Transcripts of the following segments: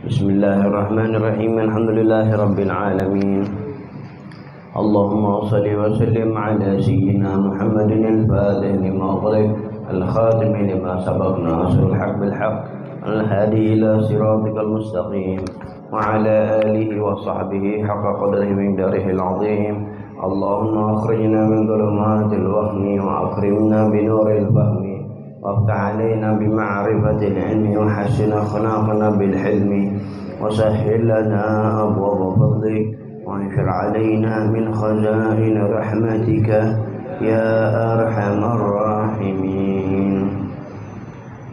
Bismillahirrahmanirrahim. Alhamdulillahirabbil alamin. Allahumma shalli wa sallim ala sayyidina Muhammadin al-fatih lima ughliq al-khatim lima sabaq nasrul haqq bil haqq al-hadi ila siratikal mustaqim wa ala alihi wa sahbihi haqqa qadrihi min darihil azim. Allahumma akhrijna min dhulumatil wahmi wa akrimna bi nuril fahmi وافتح علينا بمعرفة العلم وحسن أخلاقنا بالحلم وسهل لنا أبواب فضلك وانشر علينا من خزائن رحمتك يا أرحم الراحمين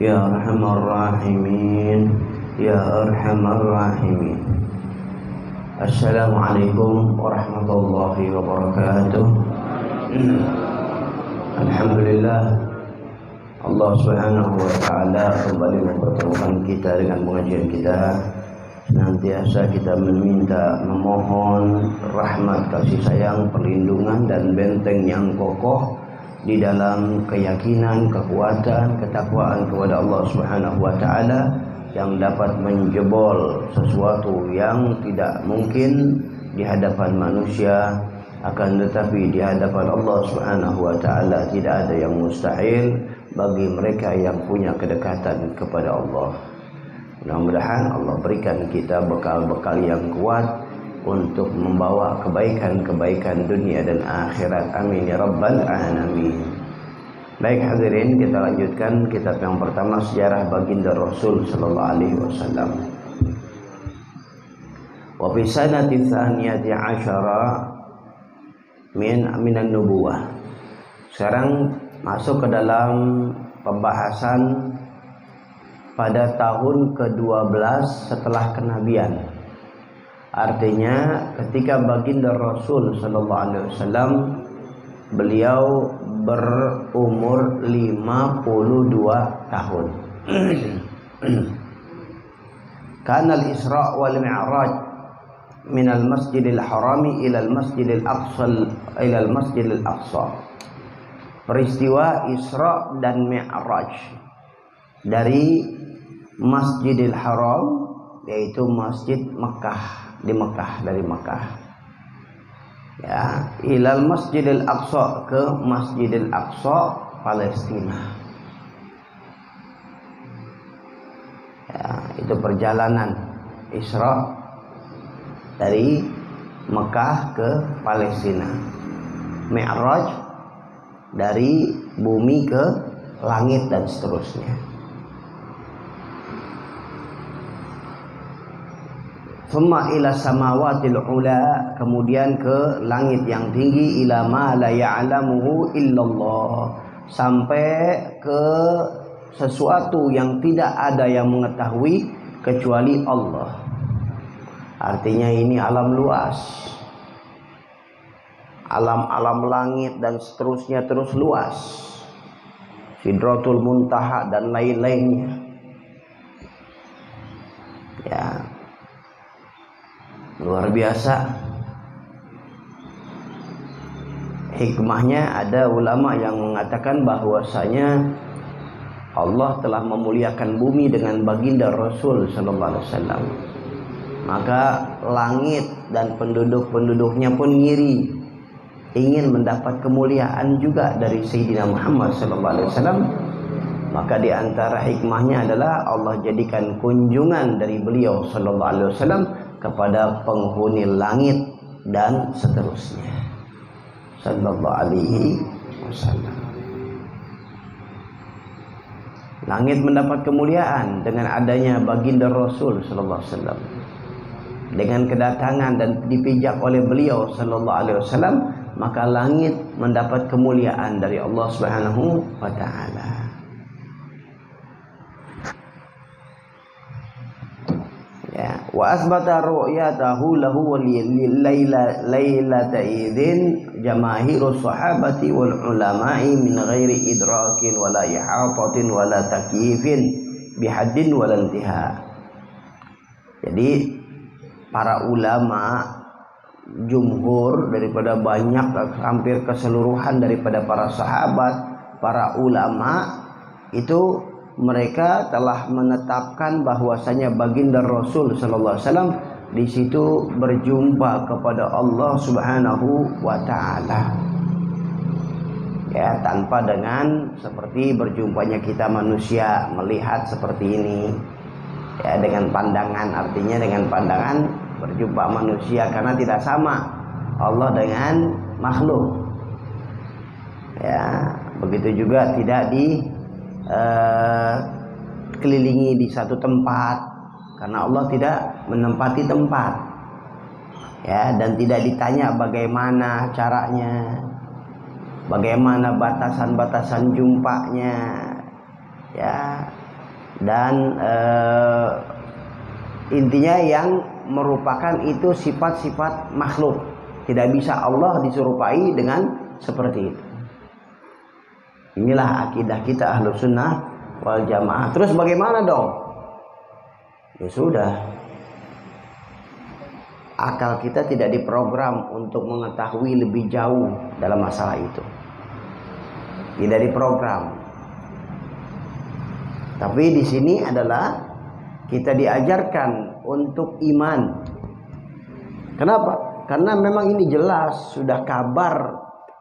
يا أرحم الراحمين يا أرحم الراحمين. Assalamualaikum warahmatullahi wabarakatuh. Alhamdulillah, Allah Subhanahu wa taala kembali mempertemukan kita dengan pengajian kita. Senantiasa kita memohon rahmat, kasih sayang, perlindungan dan benteng yang kokoh di dalam keyakinan, kekuatan, ketakwaan kepada Allah Subhanahu wa taala yang dapat menjebol sesuatu yang tidak mungkin di hadapan manusia, akan tetapi di hadapan Allah Subhanahu wa taala tidak ada yang mustahil bagi mereka yang punya kedekatan kepada Allah. Mudah-mudahan Allah berikan kita bekal-bekal yang kuat untuk membawa kebaikan-kebaikan dunia dan akhirat. Amin ya rabbal alamin. Baik hadirin, kita lanjutkan kitab yang pertama, sejarah baginda Rasul sallallahu alaihi wasallam. Wa fi sanati tsaniyati asyara minan nubuwah. Sekarang masuk ke dalam pembahasan pada tahun ke-12 setelah kenabian. Artinya ketika baginda Rasul sallallahu alaihi wasallam beliau berumur 52 tahun. Kana al-Isra wal Mi'raj min al-Masjidil Harami ila al-Masjidil Aqsa ila al-Masjidil Aqsa. Peristiwa Isra dan Mi'raj dari Masjidil Haram, yaitu Masjid Mekah, di Mekah, dari Mekah ya, ilal Masjidil Aqsa, ke Masjidil Aqsa Palestina ya, itu perjalanan Isra dari Mekah ke Palestina. Mi'raj dari bumi ke langit dan seterusnya. Thumma ila samawatil ula, kemudian ke langit yang tinggi, ila ma la ya'lamuhu illallah, sampai ke sesuatu yang tidak ada yang mengetahui kecuali Allah. Artinya ini alam luas, alam-alam langit dan seterusnya terus luas, Sidratul Muntaha dan lain-lainnya ya, luar biasa hikmahnya. Ada ulama yang mengatakan bahwasanya Allah telah memuliakan bumi dengan baginda Rasul sallallahu alaihi wasallam, maka langit dan penduduk-penduduknya pun ngiri, ingin mendapat kemuliaan juga dari Sayyidina Muhammad sallallahu alaihi wasallam. Maka di antara hikmahnya adalah Allah jadikan kunjungan dari beliau sallallahu alaihi wasallam kepada penghuni langit dan seterusnya sallallahu alaihi wasallam. Langit mendapat kemuliaan dengan adanya baginda Rasul sallallahu alaihi wasallam. Dengan kedatangan dan dipijak oleh beliau sallallahu alaihi wasallam, maka langit mendapat kemuliaan dari Allah Subhanahu wa taala. Ya, wa asbata ru'yatahu lahu lailata idzin jamaahirus sahabati wal ulama'i min ghairi idrakin wala ihatatin wala takyifin bihaddin wala intiha. Jadi para ulama jumhur daripada banyak, hampir keseluruhan daripada para sahabat, para ulama itu mereka telah menetapkan bahwasanya baginda Rasul sallallahu alaihi wasallam di situ berjumpa kepada Allah Subhanahu wa taala. Ya, tanpa dengan seperti berjumpanya kita manusia melihat seperti ini. Ya, dengan pandangan, artinya dengan pandangan berjumpa manusia, karena tidak sama Allah dengan makhluk. Ya, begitu juga tidak kelilingi di satu tempat, karena Allah tidak menempati tempat. Ya, dan tidak ditanya bagaimana caranya, bagaimana batasan-batasan jumpanya, ya, dan intinya yang merupakan itu sifat-sifat makhluk. Tidak bisa Allah diserupai dengan seperti itu. Inilah akidah kita Ahlus Sunnah wal Jamaah. Terus bagaimana dong? Ya sudah, akal kita tidak diprogram untuk mengetahui lebih jauh dalam masalah itu. Tidak diprogram. Tapi di sini adalah kita diajarkan untuk iman. Kenapa? Karena memang ini jelas, sudah kabar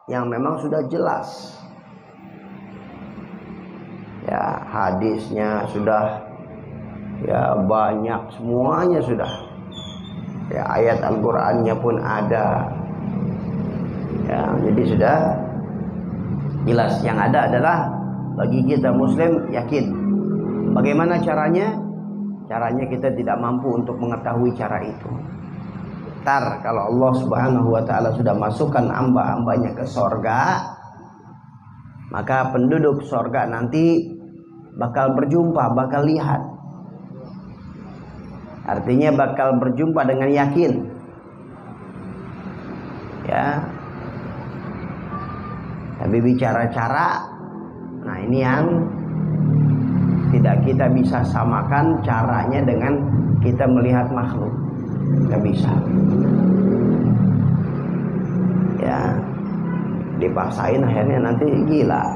yang memang sudah jelas. Ya, hadisnya sudah ya banyak, semuanya sudah. Ya, ayat Al-Qur'annya pun ada. Ya, jadi sudah jelas. Yang ada adalah bagi kita muslim yakin. Bagaimana caranya? Caranya kita tidak mampu untuk mengetahui cara itu. Ntar kalau Allah Subhanahu wa taala sudah masukkan hamba-hambanya ke sorga, maka penduduk sorga nanti bakal berjumpa, bakal lihat. Artinya bakal berjumpa dengan yakin. Ya. Tapi bicara cara, nah ini yang tidak kita bisa samakan caranya dengan kita melihat makhluk. Nggak bisa. Ya, dipaksain akhirnya nanti gila.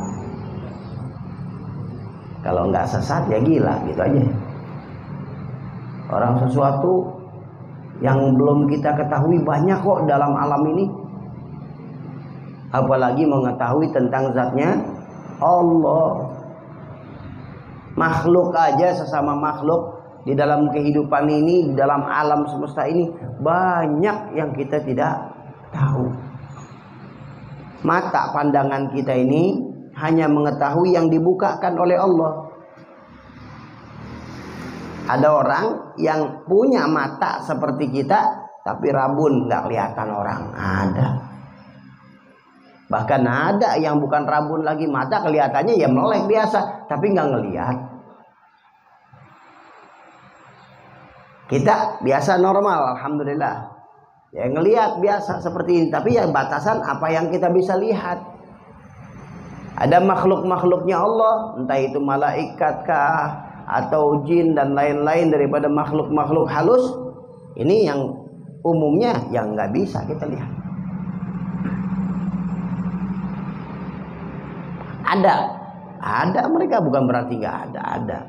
Kalau nggak sesat ya gila, gitu aja. Orang sesuatu yang belum kita ketahui banyak kok dalam alam ini. Apalagi mengetahui tentang zatnya Allah. Makhluk aja, sesama makhluk di dalam kehidupan ini, di dalam alam semesta ini banyak yang kita tidak tahu. Mata pandangan kita ini hanya mengetahui yang dibukakan oleh Allah. Ada orang yang punya mata seperti kita, tapi rabun, nggak kelihatan orang. Ada. Bahkan ada yang bukan rabun lagi, mata kelihatannya ya melek biasa, tapi nggak ngelihat. Kita biasa normal, alhamdulillah. Ya ngelihat biasa seperti ini, tapi ya batasan apa yang kita bisa lihat. Ada makhluk-makhluknya Allah, entah itu malaikat kah, atau jin dan lain-lain daripada makhluk-makhluk halus. Ini yang umumnya yang nggak bisa kita lihat. Ada mereka, bukan berarti nggak ada.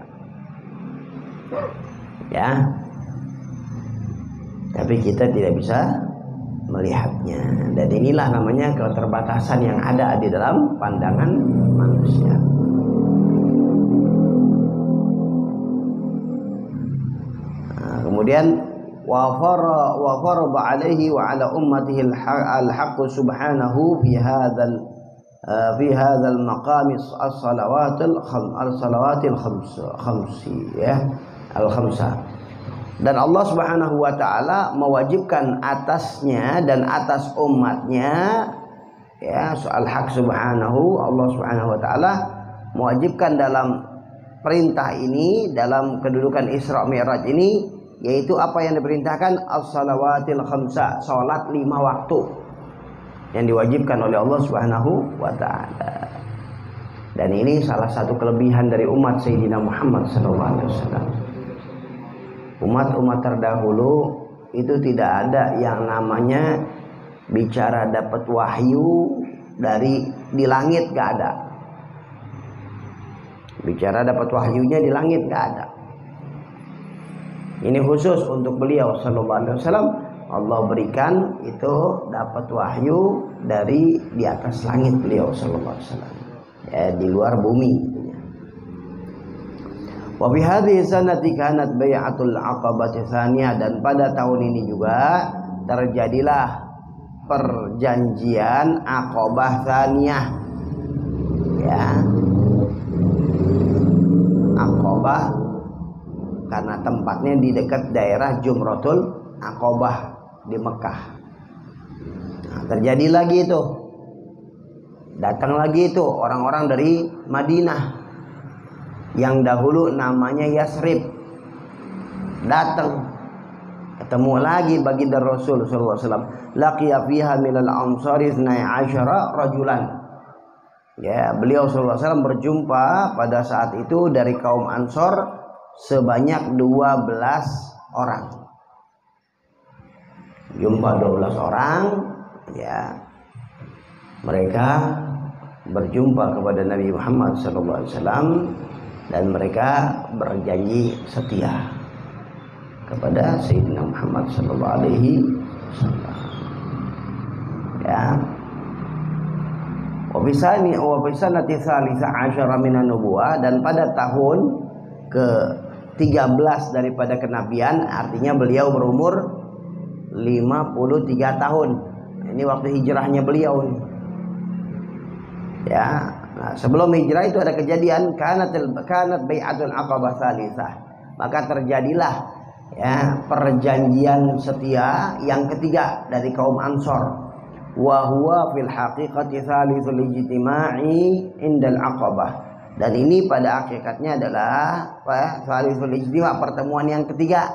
Ya, tapi kita tidak bisa melihatnya. Dan inilah namanya keterbatasan yang ada di dalam pandangan manusia. Nah, kemudian wa farada alaihi wa ala ummatihi al-haqq subhanahu fi hadzal maqam as-salawatil khamsa. Dan Allah Subhanahu wa taala mewajibkan atasnya dan atas umatnya, ya, al-haq subhanahu, Allah Subhanahu wa taala mewajibkan dalam perintah ini, dalam kedudukan Isra Mi'raj ini, yaitu apa yang diperintahkan, as-salawatil khamsa, salat 5 waktu yang diwajibkan oleh Allah Subhanahu wa taala. Dan ini salah satu kelebihan dari umat Sayyidina Muhammad sallallahu alaihi wasallam. Umat-umat terdahulu itu tidak ada yang namanya bicara dapat wahyu dari di langit, gak ada. Bicara dapat wahyunya di langit nggak ada. Ini khusus untuk beliau sallallahu alaihi wasallam. Allah berikan itu dapat wahyu dari di atas langit beliau sallallahu alaihi wasallam. Ya, di luar bumi. Wa bi hadhihi sanati kanat bai'atul aqabah tsaniyah, dan pada tahun ini juga terjadilah perjanjian Aqabah tsaniyah. Ya. Aqabah karena tempatnya di dekat daerah Jumratul Aqabah di Mekah. Nah, terjadi lagi itu. Datang lagi itu orang-orang dari Madinah yang dahulu namanya Yasrib, datang ketemu lagi baginda Rasul sallallahu alaihi wasallam. Laqiya fiha minal ansari 12 rajulan. Ya, beliau sallallahu alaihi wasallam berjumpa pada saat itu dari kaum Ansor sebanyak 12 orang. Jumpa 12 orang, ya. Mereka berjumpa kepada Nabi Muhammad sallallahu alaihi wasallam dan mereka berjanji setia kepada Sayyidina Muhammad sallallahu alaihi wasallam. Ya. Wa bisanati tsalitsah asyara minan nubuwah, dan pada tahun ke-13 daripada kenabian, artinya beliau berumur 53 tahun. Ini waktu hijrahnya beliau nih. Ya, nah, sebelum hijrah itu ada kejadian kanat bai'atul aqabah tsalitsah. Maka terjadilah ya perjanjian setia yang ketiga dari kaum Ansor. Wa huwa fil haqiqati tsalithul ijtima'i indal aqabah. Dan ini pada hakikatnya adalah tsalithul ijtima', pertemuan yang ketiga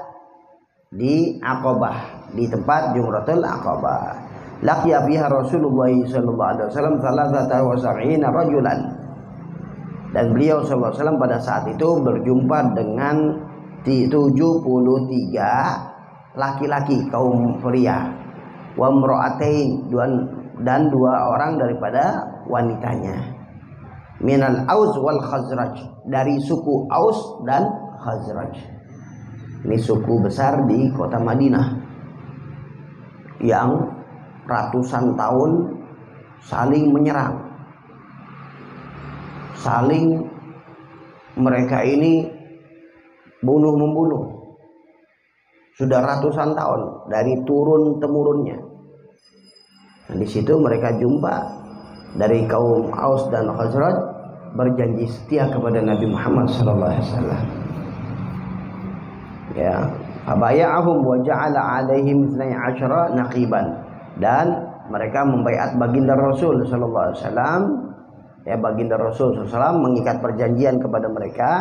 di Aqabah, di tempat Jumratul Aqabah. Laqiya fiha Rasulullah sallallahu alaihi wasallam 73 rajulan. Dan beliau sallallahu alaihi wasallam pada saat itu berjumpa dengan 73 laki-laki kaum pria, wa imra'atain, dan 2 orang daripada wanitanya, minal Aus wal Khazraj, dari suku Aus dan Khazraj. Ini suku besar di kota Madinah yang ratusan tahun saling menyerang, saling mereka ini bunuh-membunuh sudah ratusan tahun dari turun temurunnya. Nah, di situ mereka jumpa dari kaum Aus dan Khazraj berjanji setia kepada Nabi Muhammad sallallahu alaihi wasallam. Ya, fabaya'ahum wa ja'ala 'alaihim 12 naqiban, dan mereka membaiat baginda Rasul sallallahu alaihi wasallam. Ya, baginda Rasul sallallahu alaihi wasallam mengikat perjanjian kepada mereka,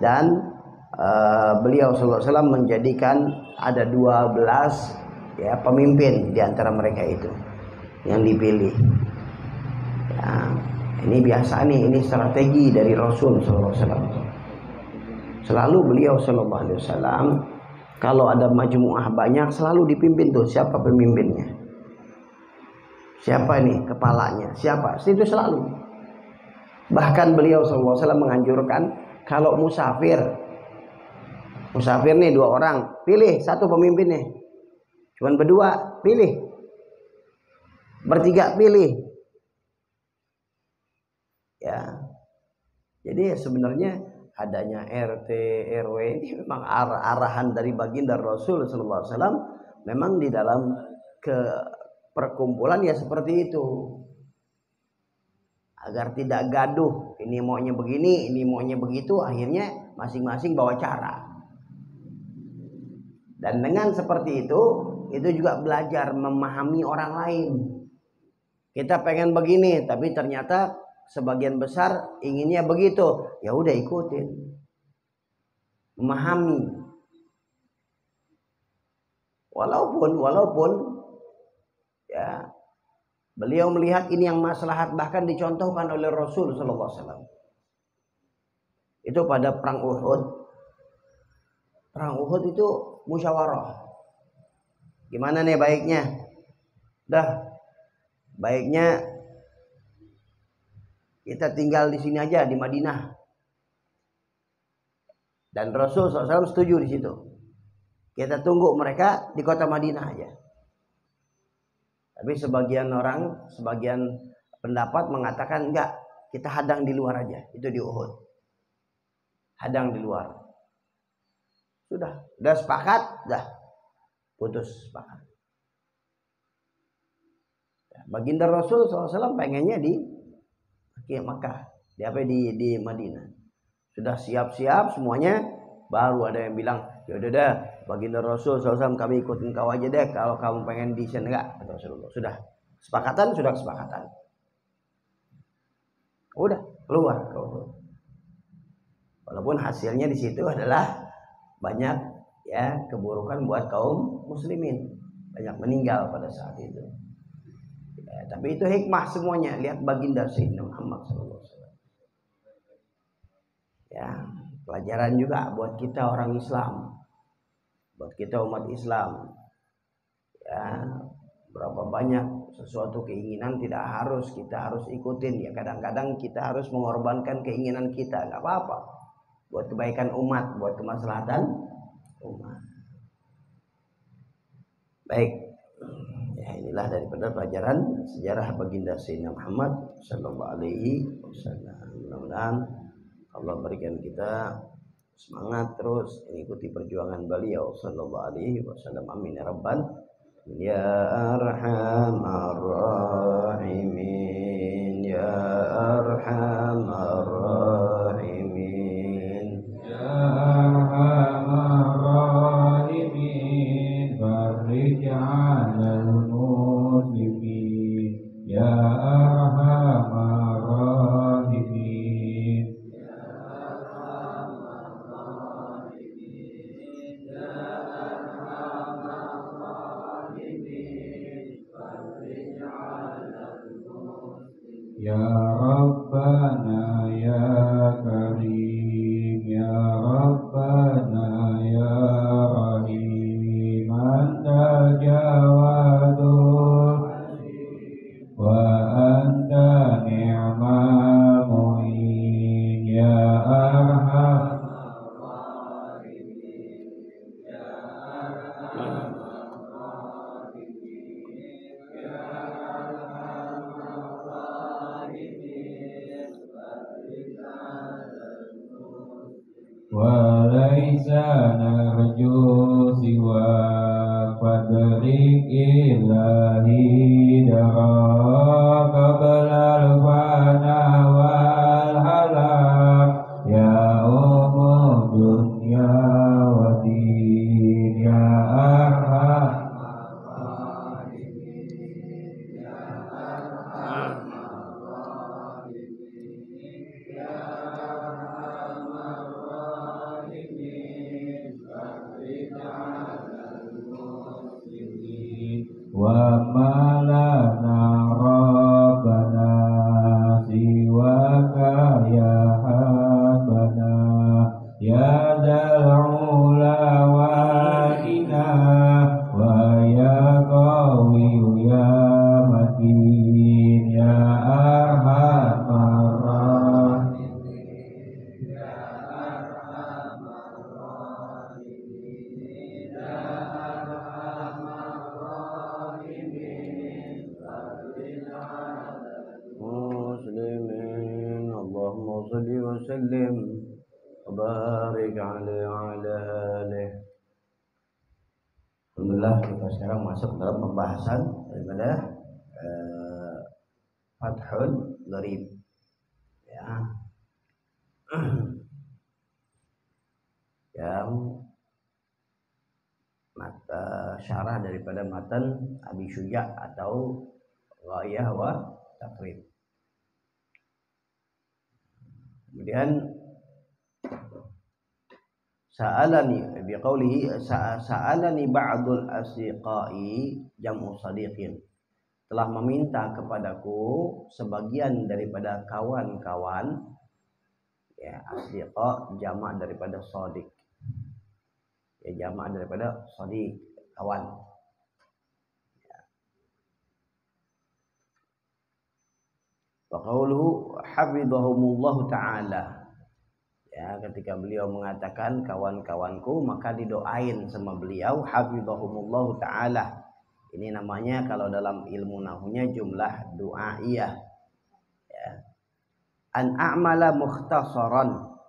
dan beliau sallallahu alaihi wasallam menjadikan ada 12 ya pemimpin di antara mereka itu yang dipilih. Ya, ini biasa nih, ini strategi dari Rasul sallallahu alaihi wasallam. Selalu beliau sallallahu alaihi wasallam kalau ada majmu'ah banyak selalu dipimpin tuh siapa pemimpinnya. Siapa nih kepalanya? Siapa? Itu selalu. Bahkan beliau sallallahu alaihi wasallam menganjurkan kalau musafir nih 2 orang, pilih 1 pemimpinnya. Cuman berdua, pilih. Bertiga, pilih. Ya. Jadi sebenarnya adanya RT RW ini memang arahan dari baginda Rasul sallallahu alaihi wasallam, memang di dalam perkumpulan ya seperti itu. Agar tidak gaduh, ini maunya begini, ini maunya begitu, akhirnya masing-masing bawa cara. Dan dengan seperti itu juga belajar memahami orang lain. Kita pengen begini, tapi ternyata sebagian besar inginnya begitu. Ya udah ikutin. Memahami. Walaupun ya beliau melihat ini yang maslahat, bahkan dicontohkan oleh Rasul sallallahu alaihi wasallam. Itu pada perang Uhud. Perang Uhud itu musyawarah. Gimana nih baiknya? Baiknya kita tinggal di sini aja di Madinah. Dan Rasul SAW setuju di situ. Kita tunggu mereka di kota Madinah aja. Tapi sebagian pendapat mengatakan enggak, kita hadang di luar aja. Itu di Uhud. Hadang di luar. Sudah sepakat, putus sepakat. Baginda Rasul SAW pengennya di Makkah, di Madinah. Sudah siap-siap semuanya, baru ada yang bilang, ya udah dah, Baginda Rasul SAW kami ikutin kau aja deh, kalau kamu pengen di sana enggak, kata Rasulullah. Sudah kesepakatan. Udah keluar. Walaupun hasilnya di situ adalah banyak ya keburukan buat kaum muslimin, banyak meninggal pada saat itu. Ya, tapi itu hikmah semuanya. Lihat baginda Sayyidina Muhammad SAW. Ya, pelajaran juga buat kita orang Islam, buat kita umat Islam. Ya, berapa banyak sesuatu keinginan kita harus ikutin. Ya, kadang-kadang kita harus mengorbankan keinginan kita, nggak apa-apa. Buat kebaikan umat, buat kemaslahatan umat. Baik. Ya, inilah daripada pelajaran sejarah baginda Sayyidina Muhammad sallallahu alaihi wasallam. Mudah-mudahan Allah berikan kita semangat terus mengikuti perjuangan beliau sallallahu alaihi wasallam. Amin ya rabbal ya arhamar rahimin ya arhamar rahimin ya arhamar rahimin farij 'alal muslimin ya arhamar rahimin ya arhamar rahimin ya arhamar rahimin farij 'alal muslimin ya rabbana ya karim ya rabbana ya rahim anta jawadul wa anta ni'mal mu'in ya arhamar rahimin ya arhamar rahimin ya arhamar rahimin farij 'alal muslimin wa laisa narju siwa fadrik ilahi dara qabla al-fana wal halak ya umum dunya wa din ya arhamar rahimin ya arhamar rahimin ya arhamar rahimin farij 'alal muslimin wa ma lana rabbana siwaka ya habana ya zal ula wal ina wa ya qawi ya matin ya arhamar rahimin ya arhamar rahimin ya arhamar rahimin farij 'alal muslimin. Allahumma shalli wa sallim wa barik alaihi wa ala alihi. Alhamdulillah, kita sekarang masuk dalam pembahasan daripada Fathul Gharib ya. Yang syarah daripada matan Abi Syuja' atau Ghayah wa Taqrib. Kemudian sa'alani biqaulihi sa'alani ba'dul asdiqai jam'u sadiqin, telah meminta kepadaku sebagian daripada kawan-kawan ya. Asdiqa jamak daripada sadiq ya, jamak daripada sadiq kawan ya. Wa qauluhu hafizahumullahu ta'ala Ya, ketika beliau mengatakan kawan-kawanku, maka didoain sama beliau hafizahumullah taala. Ini namanya kalau dalam ilmu nahwunya jumlah du'aiyah. Ya. An a'mala mukhtasaran,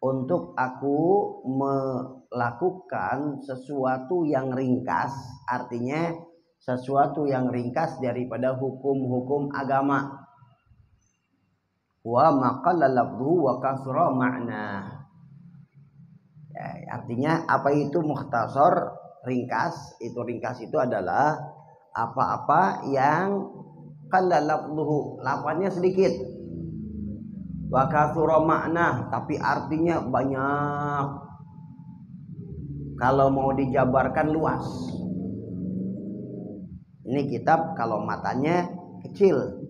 untuk aku melakukan sesuatu yang ringkas, artinya sesuatu yang ringkas daripada hukum-hukum agama. Wa maqalla lafdhu wa kasra ma'na. Ya, artinya apa itu mukhtasar, ringkas? Ringkas itu adalah apa-apa yang qalla lafdhuhu, lafaznya sedikit. Wa kasra ma'na, tapi artinya banyak. Kalau mau dijabarkan luas. Ini kitab kalau matanya kecil.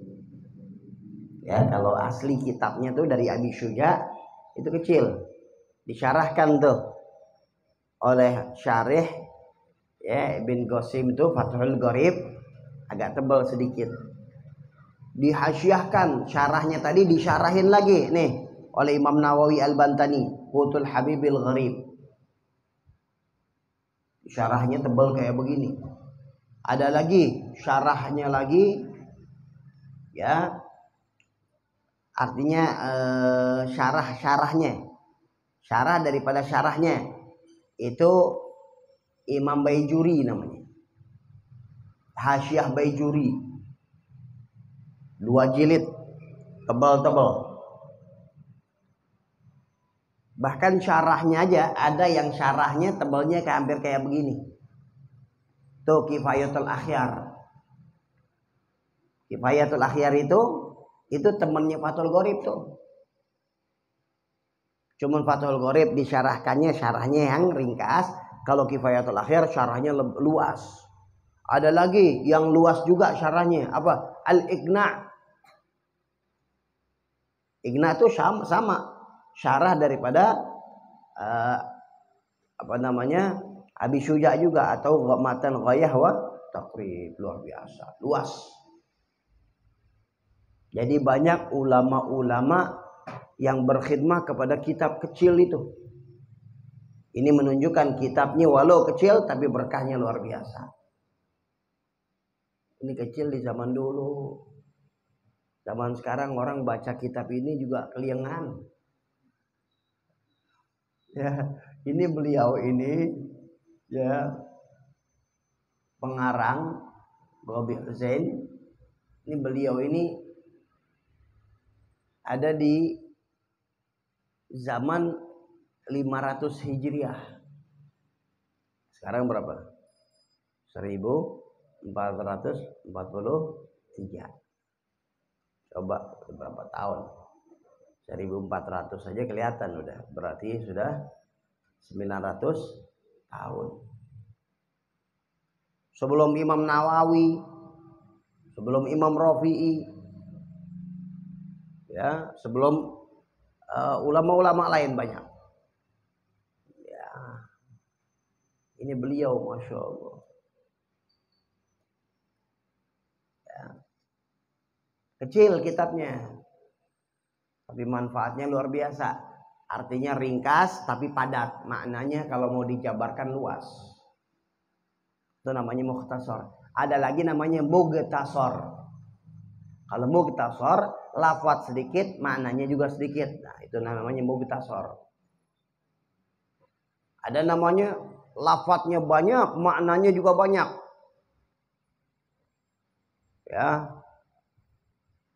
Ya, kalau asli kitabnya tuh dari Abi Syuja itu kecil. Disyarahkan tuh oleh syarih ya Ibn Qasim itu Fathul Gharib, agak tebal sedikit. Dihasyiahkan, syarahnya tadi disyarahin lagi nih oleh Imam Nawawi Al-Bantani, Qutul Habibil Gharib. Syarahnya tebal kayak begini. Ada lagi syarahnya lagi, ya, artinya syarah daripada syarahnya itu Imam Baijuri namanya, Hasyiah Baijuri, 2 jilid, tebal-tebal. Bahkan syarahnya aja ada yang syarahnya tebalnya hampir kayak begini. Tuh Kifayatul Akhyar. Kifayatul Akhyar itu temannya Fathul Gharib tuh. Cuman Fathul Gharib disyarahkannya syarahnya yang ringkas. Kalau Kifayatul Akhyar syarahnya luas. Ada lagi yang luas juga syarahnya, apa? Al-Iqna'. Iqna' itu sama syarah daripada Abi Syuja juga, atau Matan Ghayah wa Taqrib. Luar biasa, luas. Jadi banyak ulama-ulama yang berkhidmah kepada kitab kecil itu. Ini menunjukkan kitabnya walau kecil tapi berkahnya luar biasa. Ini kecil di zaman dulu. Zaman sekarang orang baca kitab ini juga keliengan. Ya, ini beliau ini ya pengarang Ghabi Zain. Ini beliau ini ada di zaman 500 Hijriah. Sekarang berapa? 1443. Coba berapa tahun? 1400 saja kelihatan udah. Berarti sudah 900 tahun. Sebelum Imam Nawawi, sebelum Imam Rafi'i, ya, sebelum ulama-ulama lain banyak. Ya, ini beliau, masya Allah. Ya. Kecil kitabnya, tapi manfaatnya luar biasa. Artinya ringkas tapi padat. Maknanya kalau mau dijabarkan luas. Itu namanya mukhtasar. Ada lagi namanya mughtasar. Kalau mughtasar, lafaz sedikit, maknanya juga sedikit. Nah, itu namanya mughtasar. Ada namanya lafaznya banyak, maknanya juga banyak. Ya.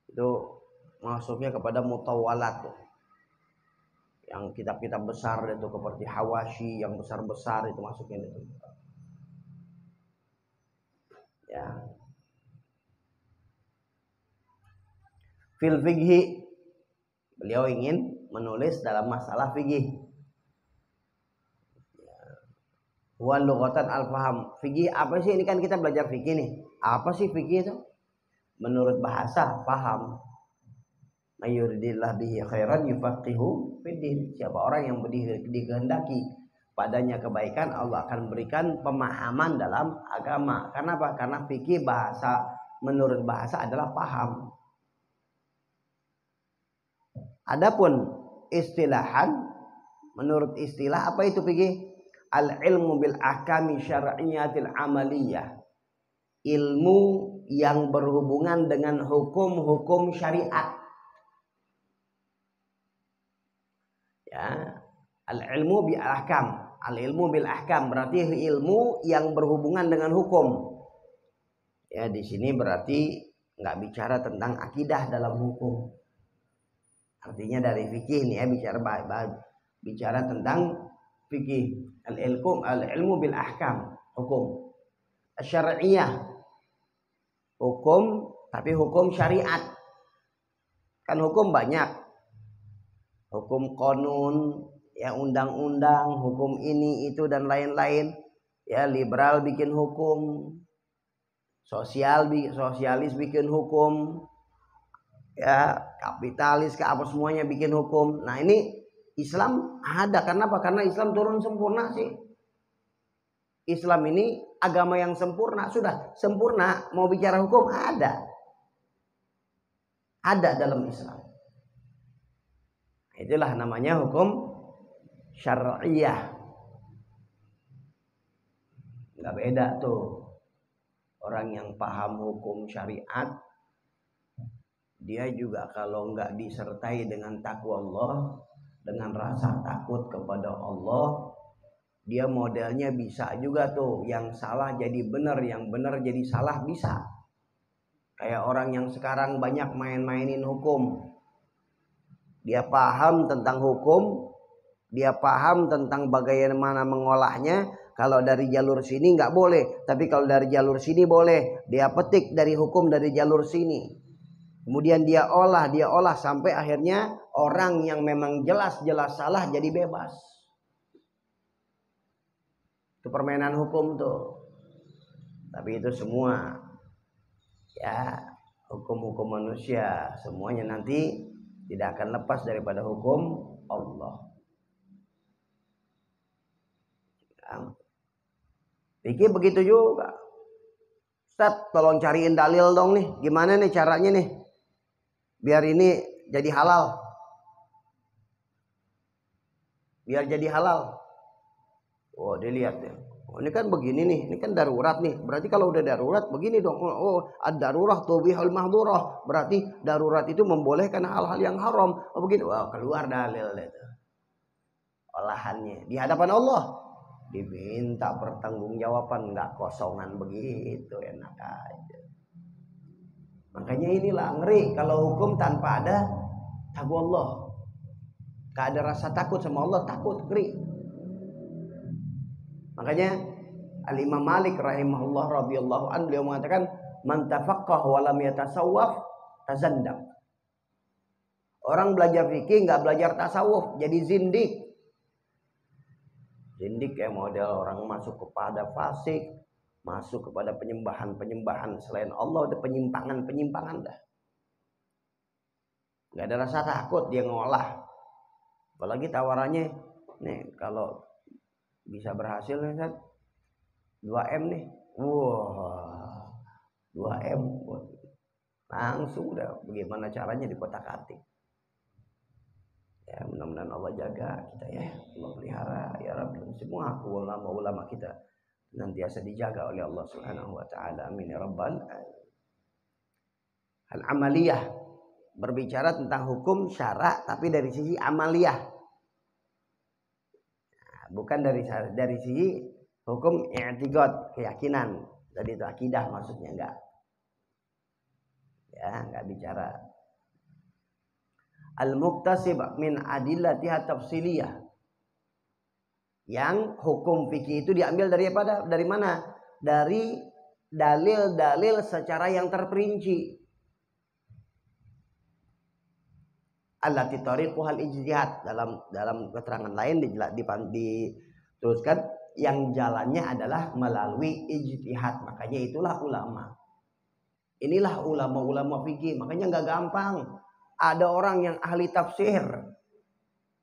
Itu masuknya kepada mutawwalat tuh. Yang kitab-kitab besar itu seperti Hawashi yang besar-besar itu masuknya itu. Ya. Fil fikhi, beliau ingin menulis dalam masalah fikih. Wa lughatan al-faham. Fikih apa sih? Ini kan kita belajar fikih nih. Apa sih fikih itu? Menurut bahasa, paham. Mayuridillah bihi khairan yufaqihu fiddin. Siapa orang yang dikehendaki padanya kebaikan, Allah akan berikan pemahaman dalam agama. Karena apa? Karena fikih bahasa, menurut bahasa adalah paham. Adapun istilahan, menurut istilah apa itu fikih? Al-ilmu bil ahkami syar'iyyatil amaliyah. Ilmu yang berhubungan dengan hukum-hukum syariat. Ya, al-ilmu bil ahkam. Al-ilmu bil ahkam berarti ilmu yang berhubungan dengan hukum. Ya, di sini berarti nggak bicara tentang akidah dalam hukum. Artinya dari fikih nih ya, bicara tentang fikih. Al-ilmu bil ahkam, hukum syar'iyah, hukum tapi hukum syariat. Kan hukum banyak, hukum konun, ya undang-undang, hukum ini itu dan lain-lain. Ya, liberal bikin hukum, sosialis bikin hukum, ya kapitalis ke apa semuanya bikin hukum. Nah ini Islam ada, karena apa? Karena Islam turun sempurna sih. Islam ini agama yang sempurna, sudah sempurna. Mau bicara hukum ada dalam Islam. Itulah namanya hukum syar'iyah. Nggak beda tuh. Orang yang paham hukum syariat, dia juga kalau nggak disertai dengan takwa Allah, dengan rasa takut kepada Allah, dia modelnya bisa juga tuh, yang salah jadi benar, yang benar jadi salah, bisa. Kayak orang yang sekarang banyak main-mainin hukum. Dia paham tentang hukum, dia paham tentang bagaimana mengolahnya. Kalau dari jalur sini nggak boleh, tapi kalau dari jalur sini boleh. Dia petik dari hukum dari jalur sini. Kemudian dia olah sampai akhirnya orang yang memang jelas-jelas salah jadi bebas. Itu permainan hukum tuh. Tapi itu semua ya hukum-hukum manusia, semuanya nanti tidak akan lepas daripada hukum Allah. Fikih begitu juga. Ustaz, tolong cariin dalil dong nih. Gimana nih caranya nih? Biar ini jadi halal. Biar jadi halal. Oh, dilihat ya. Oh, ini kan begini nih. Ini kan darurat nih. Berarti kalau udah darurat begini dong. Oh, ad-darurah tubihul mahdurah. Berarti darurat itu membolehkan hal-hal yang haram. Oh, begini. Wah, keluar dalil itu. Olahannya di hadapan Allah. Diminta pertanggungjawaban, nggak kosongan begitu, enak aja. Makanya inilah ngeri kalau hukum tanpa ada takwa Allah. Gak ada rasa takut sama Allah, takut, ngeri. Makanya Al-Imam Malik rahimahullah radhiyallahu anhu beliau mengatakan, man tafaqqah wa lam yatasawwaf tazandaq. Orang belajar fikih nggak belajar tasawuf jadi zindik. Zindik kayak model orang masuk kepada fasik, masuk kepada penyembahan selain Allah, ada penyimpangan dah. Gak ada rasa takut dia ngolah. Apalagi tawarannya nih kalau bisa berhasil nih kan 2M nih. Wah, 2M langsung udah bagaimana caranya dikotak-atik. Ya, mudah-mudahan Allah jaga kita ya, Allah pelihara ya Rabbi. Semua ulama kita nantiasa dijaga oleh Allah Subhanahu wa taala. Amin ya rabbal alamin. Al-amaliyah berbicara tentang hukum syara tapi dari sisi amaliyah. Nah, bukan dari sisi hukum i'tiqad, keyakinan. Tadi itu akidah maksudnya enggak. Ya, enggak bicara al-muktasib min adillatiha tafsiliyah. Yang hukum fikih itu diambil dari mana? Dari dalil-dalil secara yang terperinci. Allati tariquhal ijtihad, dalam keterangan lain diteruskan yang jalannya adalah melalui ijtihad. Makanya itulah ulama. Inilah ulama-ulama fikih. Makanya enggak gampang. Ada orang yang ahli tafsir,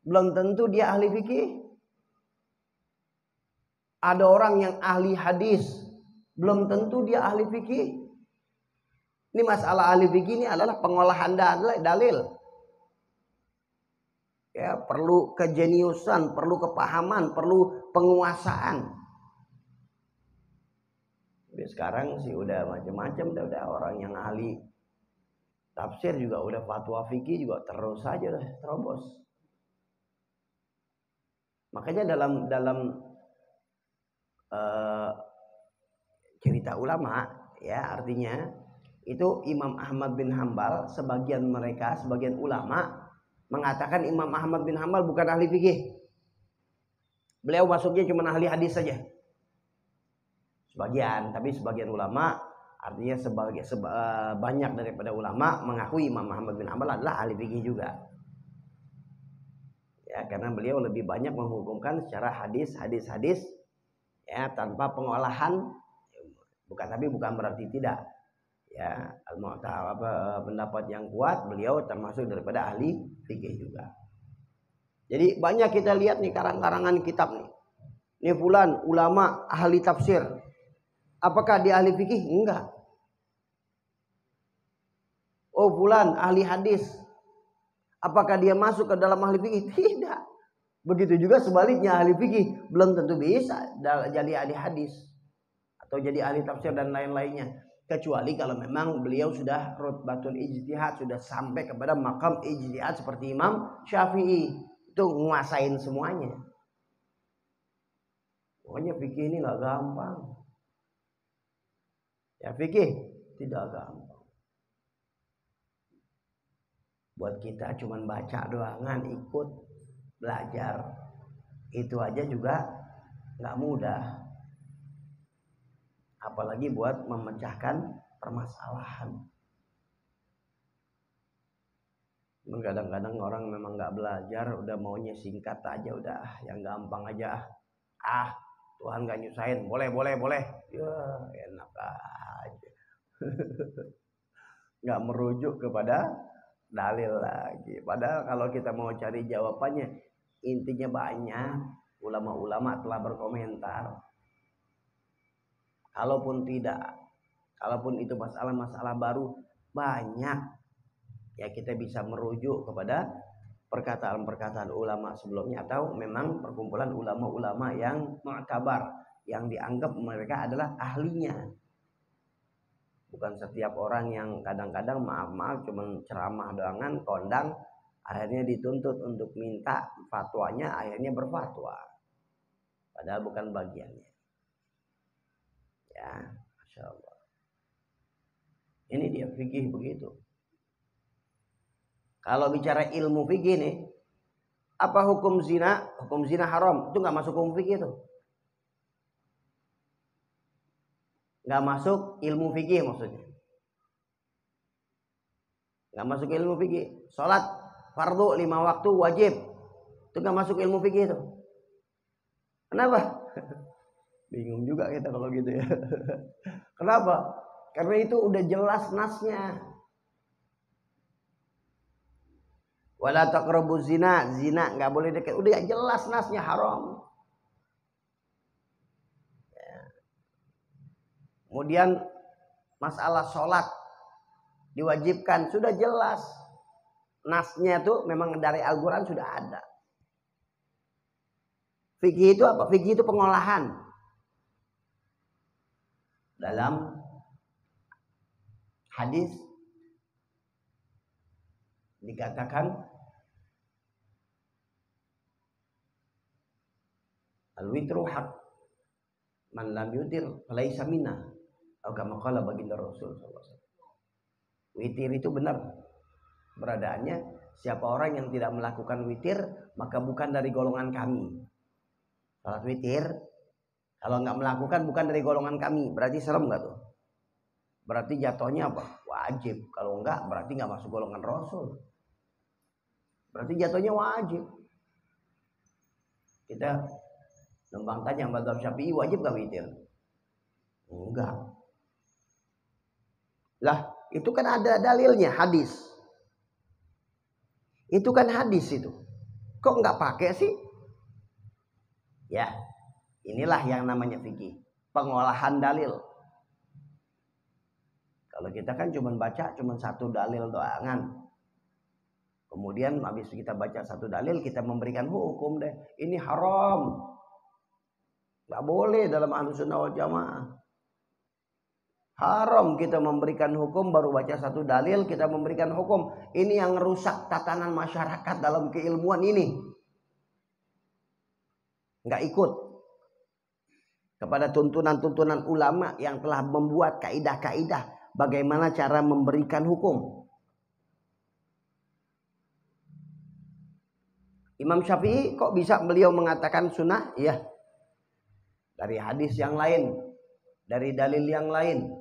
belum tentu dia ahli fikih. Ada orang yang ahli hadis, belum tentu dia ahli fikih. Ini masalah ahli fikih ini adalah pengolahan dalil. Ya, perlu kejeniusan, perlu kepahaman, perlu penguasaan. Tapi sekarang sih udah macam-macam, udah orang yang ahli tafsir juga udah, fatwa fikih juga terus saja udah terobos. Makanya dalam cerita ulama, ya artinya itu Imam Ahmad bin Hambal, sebagian ulama mengatakan Imam Ahmad bin Hambal bukan ahli fikih. Beliau masuknya cuma ahli hadis saja. Sebagian, tapi sebagian ulama, artinya banyak daripada ulama mengakui Imam Ahmad bin Hambal adalah ahli fikih juga. Ya, karena beliau lebih banyak menghukumkan secara hadis ya, tanpa pengolahan. Bukan berarti tidak. Ya, pendapat yang kuat, beliau termasuk daripada ahli fikih juga. Jadi banyak kita lihat nih karang-karangan kitab nih. Ini fulan ulama ahli tafsir. Apakah dia ahli fikih? Enggak. Oh, fulan ahli hadis. Apakah dia masuk ke dalam ahli fikih? Tidak. Begitu juga sebaliknya, ahli fikih belum tentu bisa jadi ahli hadis atau jadi ahli tafsir dan lain-lainnya. Kecuali kalau memang beliau sudah rutbatul ijtihad, sudah sampai kepada makam ijtihad seperti Imam Syafi'i, itu nguasain semuanya. Pokoknya fikih ini nggak gampang. Ya, fikih tidak gampang. Buat kita cuman baca doangan, ikut belajar, itu aja juga nggak mudah. Apalagi buat memecahkan permasalahan. Kadang-kadang orang memang nggak belajar, udah maunya singkat aja, udah yang gampang aja. Tuhan nggak nyusahin, boleh. Ya, enak aja. Nggak merujuk kepada dalil lagi. Padahal kalau kita mau cari jawabannya, intinya banyak ulama-ulama telah berkomentar. Kalaupun itu masalah baru, banyak ya kita bisa merujuk kepada perkataan-perkataan ulama sebelumnya, atau memang perkumpulan ulama-ulama yang mu'tabar, yang dianggap mereka adalah ahlinya. Bukan setiap orang yang kadang-kadang maaf cuma ceramah doangan, kondang, akhirnya dituntut untuk minta fatwanya, akhirnya berfatwa. Padahal bukan bagiannya. Ya, Masya Allah. Ini dia fikih begitu. Kalau bicara ilmu fikih nih, apa hukum zina? Hukum zina haram, itu nggak masuk hukum fikih itu. Nggak masuk ilmu fikih maksudnya. Nggak masuk ilmu fikih. Sholat fardu 5 waktu wajib, itu nggak masuk ilmu fikih itu. Kenapa? Bingung juga kita kalau gitu ya. Kenapa? Karena itu udah jelas nasnya. Wala taqrabuz zina, zina nggak boleh dekat. Udah jelas nasnya haram. Ya. Kemudian masalah sholat diwajibkan, sudah jelas. Nasnya tuh memang dari Al-Quran sudah ada. Fikih itu apa? Fikih itu pengolahan. Dalam hadis dikatakan al-witru haq, man lam yutir falaisa minna, atau kama qala baginda Rasul SAW. Witir itu benar beradaannya, siapa orang yang tidak melakukan witir maka bukan dari golongan kami. Salat witir kalau nggak melakukan bukan dari golongan kami, berarti serem nggak tuh? Berarti jatuhnya apa? Wajib. Kalau enggak berarti nggak masuk golongan Rasul. Berarti jatuhnya wajib. Kita numpang tanya mazhab Syafi'i wajib nggak witir? Enggak. Lah itu kan ada dalilnya, hadis. Itu kan hadis itu. Kok nggak pakai sih? Ya, inilah yang namanya fikih, pengolahan dalil. Kalau kita kan cuma baca cuma satu dalil doangan, Kemudian habis kita baca satu dalil, kita memberikan hukum deh. Ini haram. Nggak boleh dalam Ahlus Sunnah wal Jamaah. Haram kita memberikan hukum, baru baca satu dalil kita memberikan hukum. Ini yang rusak tatanan masyarakat dalam keilmuan ini. Nggak ikut kepada tuntunan-tuntunan ulama yang telah membuat kaidah-kaidah bagaimana cara memberikan hukum. Imam Syafi'i kok bisa beliau mengatakan sunnah? Iya. Dari hadis yang lain, dari dalil yang lain.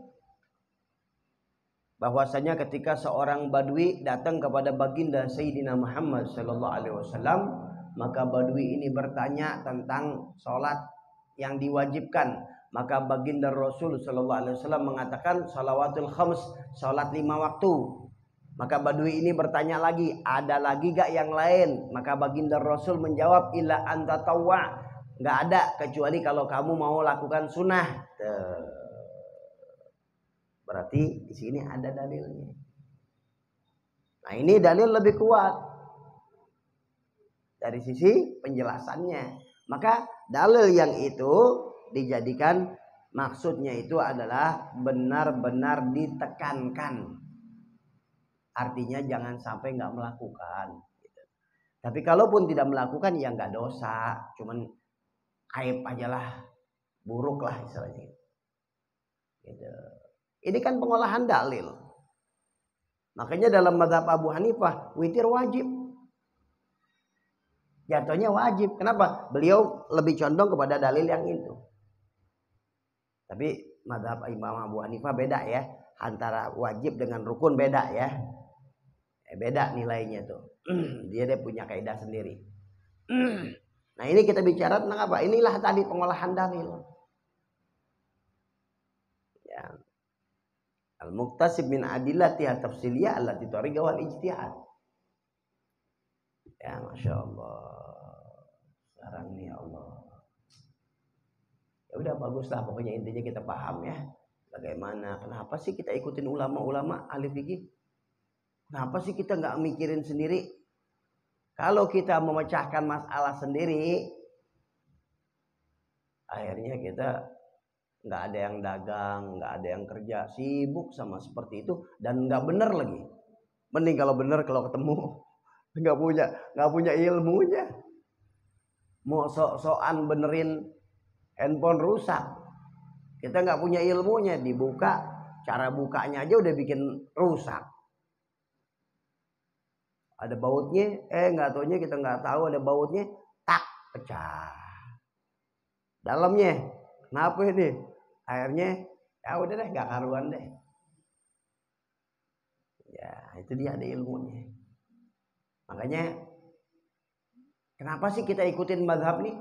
Bahwasanya ketika seorang badui datang kepada baginda Sayyidina Muhammad sallallahu alaihi wasallam, maka badui ini bertanya tentang salat yang diwajibkan. Maka baginda Rasul sallallahu alaihi wasallam mengatakan salawatul khams, salat 5 waktu. Maka badui ini bertanya lagi, ada lagi gak yang lain? Maka baginda Rasul menjawab, illa anta tawwa, gak ada kecuali kalau kamu mau lakukan sunnah. Berarti di sini ada dalilnya. Nah ini dalil lebih kuat dari sisi penjelasannya. Maka dalil yang itu dijadikan maksudnya itu adalah benar-benar ditekankan. Artinya jangan sampai nggak melakukan. Gitu. Tapi kalaupun tidak melakukan ya nggak dosa, cuman aib aja lah, buruk lah istilahnya. Gitu. Ini kan pengolahan dalil. Makanya dalam mazhab Abu Hanifah witir wajib. Jatuhnya wajib. Kenapa? Beliau lebih condong kepada dalil yang itu. Tapi mazhab Imam Abu Hanifah beda ya. Antara wajib dengan rukun beda ya. Beda nilainya tuh. Dia punya kaidah sendiri. Nah ini kita bicara tentang apa? Inilah tadi pengolahan dalil. Ya. Al-muqtasib min adillatiha tafsiliyah allati tariqa wal ijtihad. Ya Masya Allah. Sekarang nih Allah. Ya udah baguslah, pokoknya intinya kita paham ya. Bagaimana? Kenapa sih kita ikutin ulama-ulama ahli fikih? Kenapa sih kita nggak mikirin sendiri? Kalau kita memecahkan masalah sendiri, akhirnya kita nggak ada yang dagang, nggak ada yang kerja, sibuk sama seperti itu dan nggak bener lagi. Mending kalau bener, kalau ketemu nggak punya ilmunya, mau sok-sokan benerin handphone rusak, kita nggak punya ilmunya, dibuka cara bukanya aja udah bikin rusak. Ada bautnya, nggak taunya kita nggak tahu ada bautnya, tak pecah. Dalamnya, kenapa ini? Akhirnya, ya udah deh, nggak karuan deh. Ya, itu dia ada ilmunya. Makanya, kenapa sih kita ikutin mazhab nih?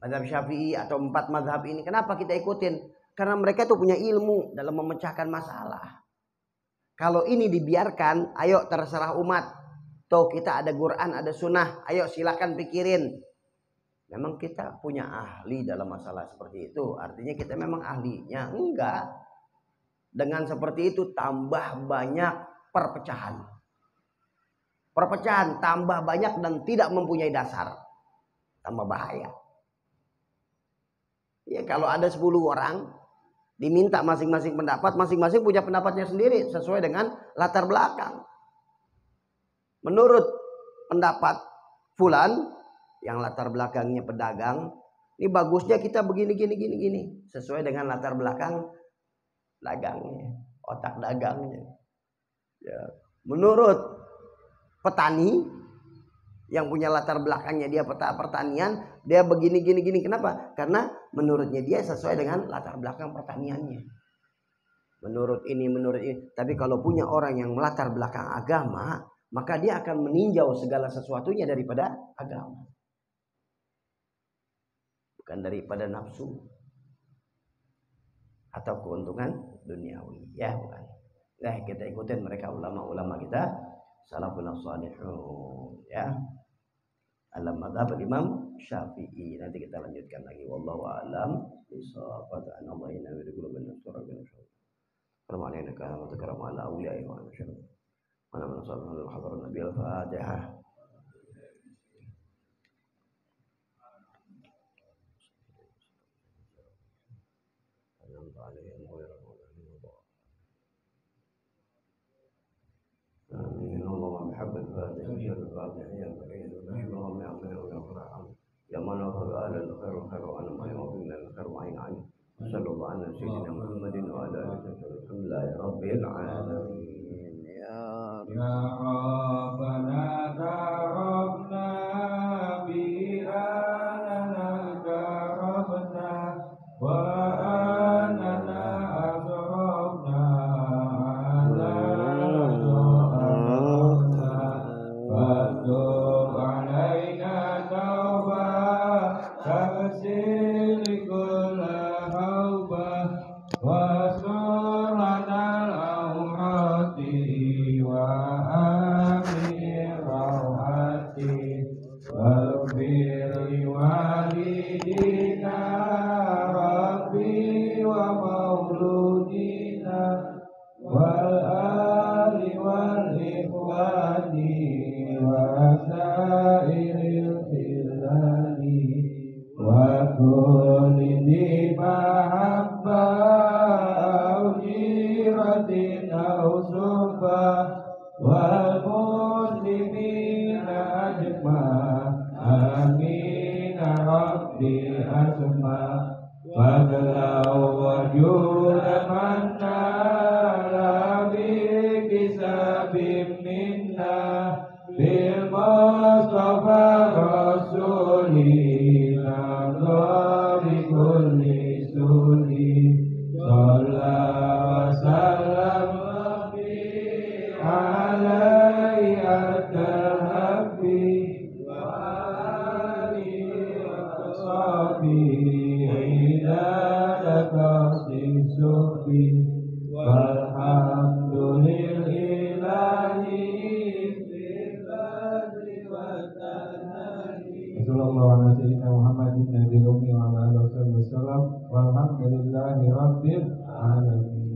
Mazhab Syafi'i atau 4 mazhab ini, kenapa kita ikutin? Karena mereka tuh punya ilmu dalam memecahkan masalah. Kalau ini dibiarkan, ayo terserah umat. Tuh kita ada Quran, ada sunnah, ayo silakan pikirin. Memang kita punya ahli dalam masalah seperti itu, artinya kita memang ahlinya? Enggak. Dengan seperti itu tambah banyak perpecahan. Perpecahan tambah banyak dan tidak mempunyai dasar. Tambah bahaya. Ya kalau ada 10 orang diminta masing-masing pendapat, masing-masing punya pendapatnya sendiri sesuai dengan latar belakang. Menurut pendapat fulan yang latar belakangnya pedagang, ini bagusnya kita begini gini sesuai dengan latar belakang dagangnya, otak dagangnya. Ya. Menurut petani yang punya latar belakangnya dia pertanian, dia begini gini. Kenapa? Karena menurutnya dia sesuai dengan latar belakang pertaniannya. Menurut ini. Tapi kalau punya orang yang latar belakang agama, maka dia akan meninjau segala sesuatunya daripada agama. Bukan daripada nafsu atau keuntungan duniawi. Ya bukan. Nah kita ikutin mereka ulama-ulama kita, salafun salihun. Ya. Al-madhab Imam Syafi'i. Nanti kita lanjutkan lagi. Wallahu a'lam bishawab. Anallahu inna wa qulubana surabana. Karena ala awliya wa Mana sallallahu alaihi Nabi al-Fatihah. آمين اللهم بحق الفاتحة خير الفاتحة يا كريم اللهم يا خير ويا فرحان يا من وفق أهل الخير وخير وأنا ما يوفق الخير وعين عنه صلى الله على سيدنا محمد وعلى آله وصحبه الحمد لله رب العالمين يا ربنا تعرفنا بأننا جربنا وأننا أشرفنا على دعائنا فتب علينا توبة تغسل كل حوبة واستر لنا العورات وآمن روحتي واغفر لوالدينا ربي ومولودينا والآل والإخوان وسائر الخلان وكل ذي محبة أو جيرة أو صحبة والمسلمين أجمع آمين ربي أسمع فضلا وجودا من نال بكسب منا بالمصطفى الرسول نرضى بكل سول صلى وسلم ربي عليه التهب وآله وصحبه عداد تخصيص والحمد لله في البدر والتنهي صلى الله على سيدنا محمد النبي الأمي وعلى آله وصحبه وسلم والحمد لله رب العالمين.